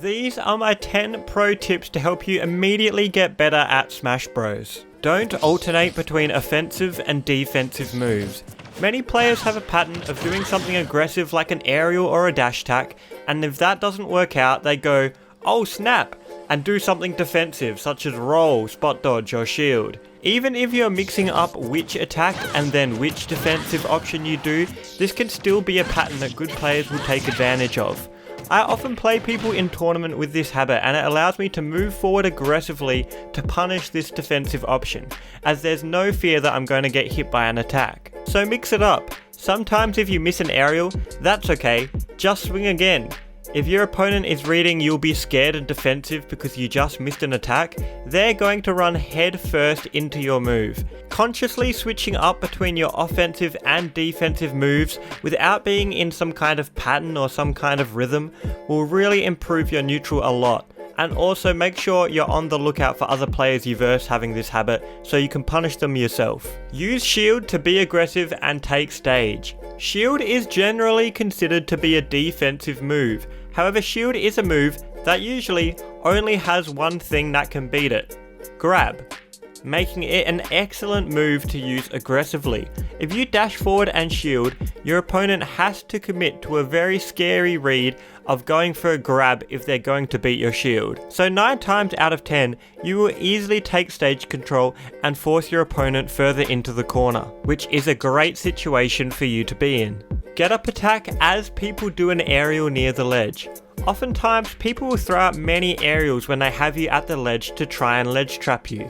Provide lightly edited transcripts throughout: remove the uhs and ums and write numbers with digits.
These are my 10 pro tips to help you immediately get better at Smash Bros. Don't alternate between offensive and defensive moves. Many players have a pattern of doing something aggressive like an aerial or a dash attack, and if that doesn't work out, they go, oh snap, and do something defensive such as roll, spot dodge or shield. Even if you're mixing up which attack and then which defensive option you do, this can still be a pattern that good players will take advantage of. I often play people in tournament with this habit, and it allows me to move forward aggressively to punish this defensive option, as there's no fear that I'm going to get hit by an attack. So mix it up. Sometimes if you miss an aerial, that's okay, just swing again. If your opponent is reading you'll be scared and defensive because you just missed an attack, they're going to run head first into your move. Consciously switching up between your offensive and defensive moves without being in some kind of pattern or some kind of rhythm will really improve your neutral a lot. And also make sure you're on the lookout for other players you verse having this habit so you can punish them yourself. Use shield to be aggressive and take stage. Shield is generally considered to be a defensive move. However, shield is a move that usually only has one thing that can beat it: grab, making it an excellent move to use aggressively. If you dash forward and shield, your opponent has to commit to a very scary read of going for a grab if they're going to beat your shield. So 9 times out of 10, you will easily take stage control and force your opponent further into the corner, which is a great situation for you to be in. Get up attack as people do an aerial near the ledge. Oftentimes people will throw out many aerials when they have you at the ledge to try and ledge trap you.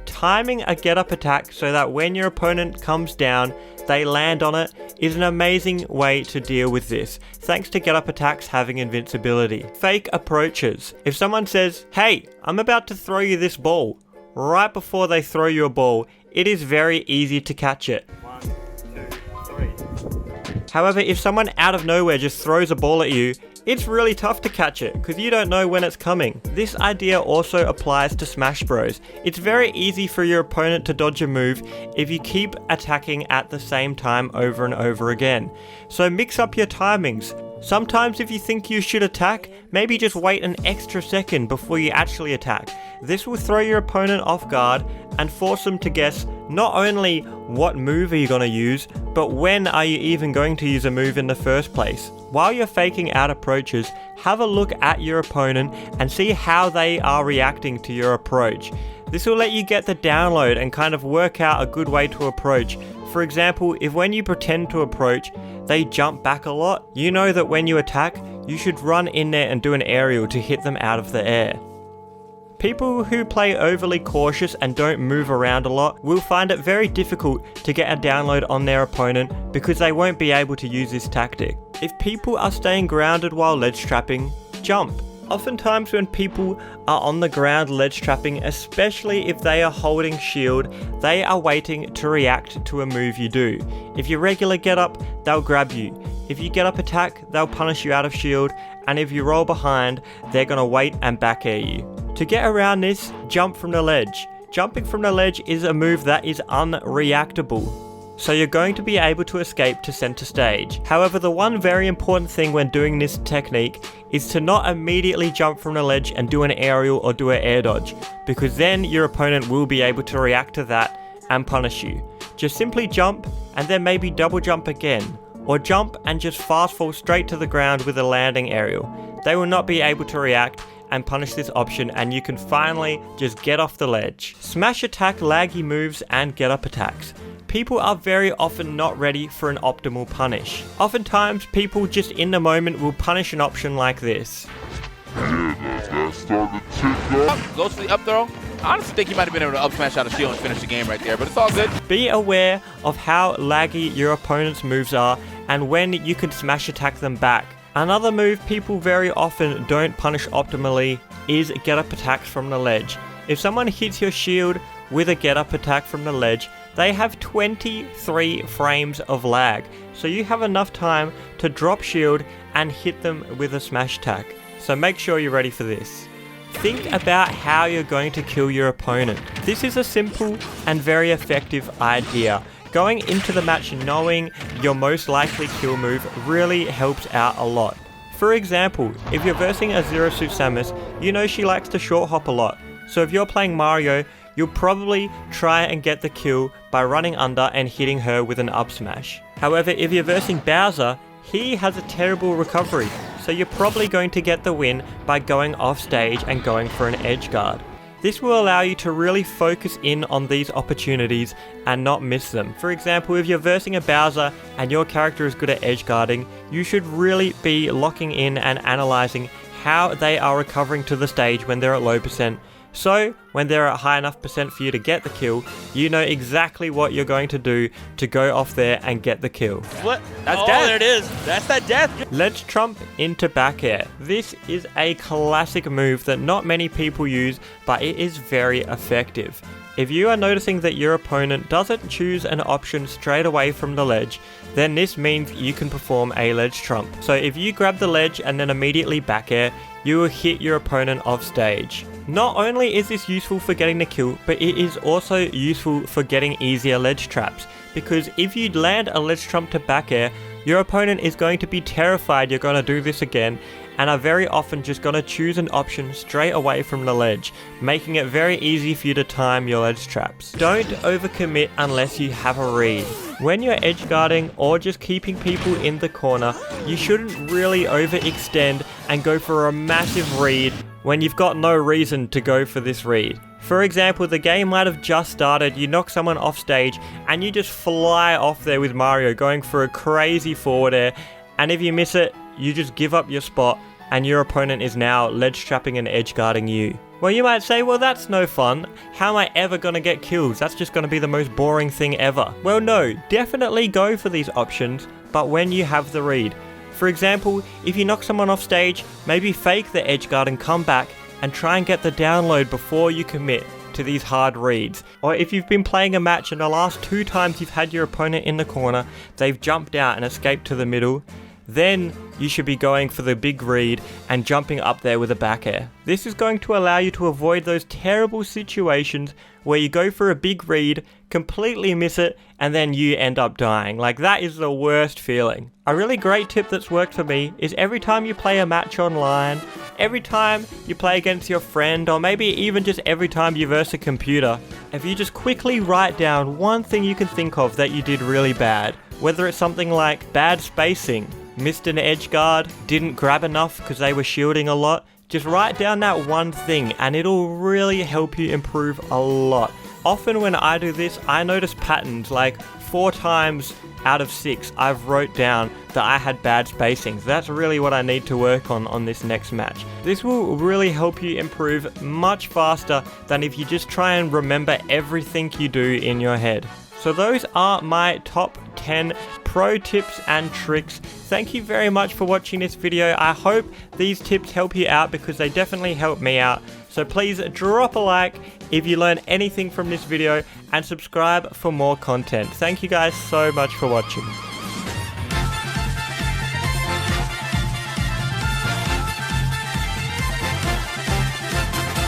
Timing a get up attack so that when your opponent comes down, they land on it is an amazing way to deal with this, thanks to get up attacks having invincibility. Fake approaches. If someone says, hey, I'm about to throw you this ball, right before they throw you a ball, it is very easy to catch it. 1, 2, 3. However, if someone out of nowhere just throws a ball at you, it's really tough to catch it because you don't know when it's coming. This idea also applies to Smash Bros. It's very easy for your opponent to dodge a move if you keep attacking at the same time over and over again. So mix up your timings. Sometimes if you think you should attack, maybe just wait an extra second before you actually attack. This will throw your opponent off guard and force them to guess not only what move are you going to use, but when are you even going to use a move in the first place. While you're faking out approaches, have a look at your opponent and see how they are reacting to your approach. This will let you get the download and kind of work out a good way to approach. For example, if when you pretend to approach, they jump back a lot, you know that when you attack, you should run in there and do an aerial to hit them out of the air. People who play overly cautious and don't move around a lot will find it very difficult to get a download on their opponent because they won't be able to use this tactic. If people are staying grounded while ledge trapping, jump. Oftentimes when people are on the ground ledge trapping, especially if they are holding shield, they are waiting to react to a move you do. If you regular get up, they'll grab you. If you get up attack, they'll punish you out of shield, and if you roll behind, they're gonna wait and back air you. To get around this, jump from the ledge. Jumping from the ledge is a move that is unreactable, so you're going to be able to escape to center stage. However, the one very important thing when doing this technique is to not immediately jump from the ledge and do an aerial or do an air dodge, because then your opponent will be able to react to that and punish you. Just simply jump and then maybe double jump again, or jump and just fast fall straight to the ground with a landing aerial. They will not be able to react and punish this option, and you can finally just get off the ledge. Smash attack laggy moves and get up attacks. People are very often not ready for an optimal punish. Oftentimes people just in the moment will punish an option like this. Goes for the up throw. I honestly think he might have been able to up smash out a shield and finish the game right there, but it's all good. Be aware of how laggy your opponent's moves are and when you can smash attack them back. Another move people very often don't punish optimally is get up attacks from the ledge. If someone hits your shield with a get up attack from the ledge, they have 23 frames of lag, so you have enough time to drop shield and hit them with a smash attack. So make sure you're ready for this. Think about how you're going to kill your opponent. This is a simple and very effective idea. Going into the match knowing your most likely kill move really helps out a lot. For example, if you're versing a Zero Suit Samus, you know she likes to short hop a lot. So if you're playing Mario, you'll probably try and get the kill by running under and hitting her with an up smash. However, if you're versing Bowser, he has a terrible recovery, so you're probably going to get the win by going off stage and going for an edge guard. This will allow you to really focus in on these opportunities and not miss them. For example, if you're versing a Bowser and your character is good at edge guarding, you should really be locking in and analyzing how they are recovering to the stage when they're at low percent. So, when they're at high enough percent for you to get the kill, you know exactly what you're going to do to go off there and get the kill. What? That's death. There it is. That's that death. Ledge trump into back air. This is a classic move that not many people use, but it is very effective. If you are noticing that your opponent doesn't choose an option straight away from the ledge, then this means you can perform a ledge trump. So if you grab the ledge and then immediately back air, you will hit your opponent off stage. Not only is this useful for getting the kill, but it is also useful for getting easier ledge traps, because if you land a ledge trump to back air, your opponent is going to be terrified you're going to do this again, and are very often just going to choose an option straight away from the ledge, making it very easy for you to time your ledge traps. Don't overcommit unless you have a read. When you're edge guarding or just keeping people in the corner, you shouldn't really overextend and go for a massive read when you've got no reason to go for this read. For example, the game might have just started, you knock someone off stage, and you just fly off there with Mario going for a crazy forward air, and if you miss it, you just give up your spot, and your opponent is now ledge trapping and edge guarding you. Well, you might say, well, that's no fun. How am I ever gonna get kills? That's just gonna be the most boring thing ever. Well, no, definitely go for these options, but when you have the read. For example, if you knock someone off stage, maybe fake the edge guard and come back and try and get the download before you commit to these hard reads. Or if you've been playing a match and the last 2 times you've had your opponent in the corner, they've jumped out and escaped to the middle, then you should be going for the big read and jumping up there with a back air. This is going to allow you to avoid those terrible situations where you go for a big read, completely miss it, and then you end up dying. Like, that is the worst feeling. A really great tip that's worked for me is every time you play a match online, every time you play against your friend, or maybe even just every time you verse a computer, if you just quickly write down one thing you can think of that you did really bad, whether it's something like bad spacing, missed an edge guard, didn't grab enough because they were shielding a lot, just write down that one thing and it'll really help you improve a lot. Often when I do this, I notice patterns, like 4 times out of 6 I've wrote down that I had bad spacings. That's really what I need to work on this next match. This will really help you improve much faster than if you just try and remember everything you do in your head. So those are my top 10 pro tips and tricks. Thank you very much for watching this video. I hope these tips help you out because they definitely help me out. So please drop a like if you learned anything from this video and subscribe for more content. Thank you guys so much for watching.